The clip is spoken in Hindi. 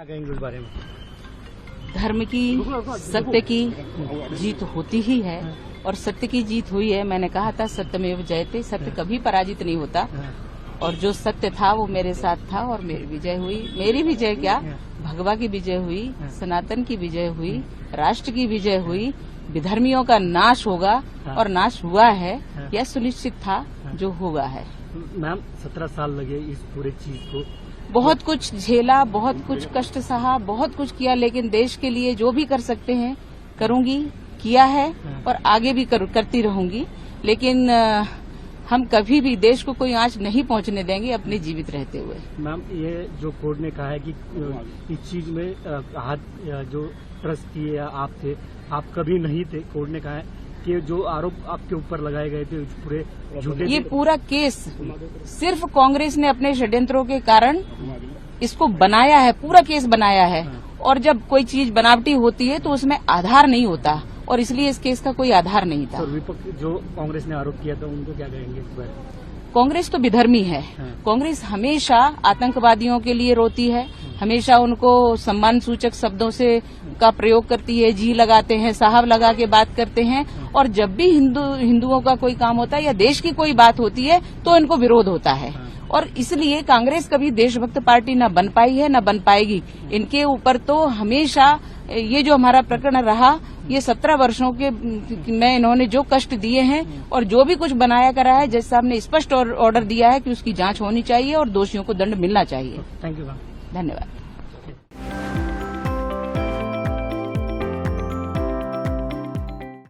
क्या कहेंगे उस बारे में? धर्म की, सत्य की जीत होती ही है और सत्य की जीत हुई है। मैंने कहा था सत्यमेव जयते, सत्य कभी पराजित नहीं होता और जो सत्य था वो मेरे साथ था और मेरी विजय हुई। मेरी विजय क्या, भगवा की विजय हुई, सनातन की विजय हुई, राष्ट्र की विजय हुई, विधर्मियों का नाश होगा और नाश हुआ है, यह सुनिश्चित था, जो हुआ है। मैम 17 साल लगे इस पूरे चीज को, बहुत कुछ झेला, बहुत कुछ कष्ट सहा, बहुत कुछ किया, लेकिन देश के लिए जो भी कर सकते हैं करूंगी, किया है और आगे भी करती रहूंगी। लेकिन हम कभी भी देश को कोई आंच नहीं पहुंचने देंगे अपने जीवित रहते हुए। मैम ये जो कोर्ट ने कहा है कि इस चीज में हाथ जो ट्रस्टी आप थे, आप कभी नहीं थे। कोर्ट ने कहा है कि जो आरोप आपके ऊपर लगाए गए थे पूरे झूठे, ये पूरा केस सिर्फ कांग्रेस ने अपने षड्यंत्रों के कारण इसको बनाया है, पूरा केस बनाया है। और जब कोई चीज बनावटी होती है तो उसमें आधार नहीं होता और इसलिए इस केस का कोई आधार नहीं था। विपक्ष जो कांग्रेस ने आरोप किया था उनको क्या कहेंगे इस बारे? कांग्रेस तो विधर्मी है। कांग्रेस हमेशा आतंकवादियों के लिए रोती है, हमेशा उनको सम्मान सूचक शब्दों से का प्रयोग करती है, जी लगाते हैं, साहब लगा के बात करते हैं। और जब भी हिंदुओं का कोई काम होता है या देश की कोई बात होती है तो इनको विरोध होता है और इसलिए कांग्रेस कभी देशभक्त पार्टी न बन पाई है न बन पाएगी। इनके ऊपर तो हमेशा ये जो हमारा प्रकरण रहा, ये 17 वर्षों के में इन्होंने जो कष्ट दिए हैं और जो भी कुछ बनाया करा है, जज साहब ने स्पष्ट ऑर्डर दिया है कि उसकी जांच होनी चाहिए और दोषियों को दंड मिलना चाहिए। Thank you. धन्यवाद।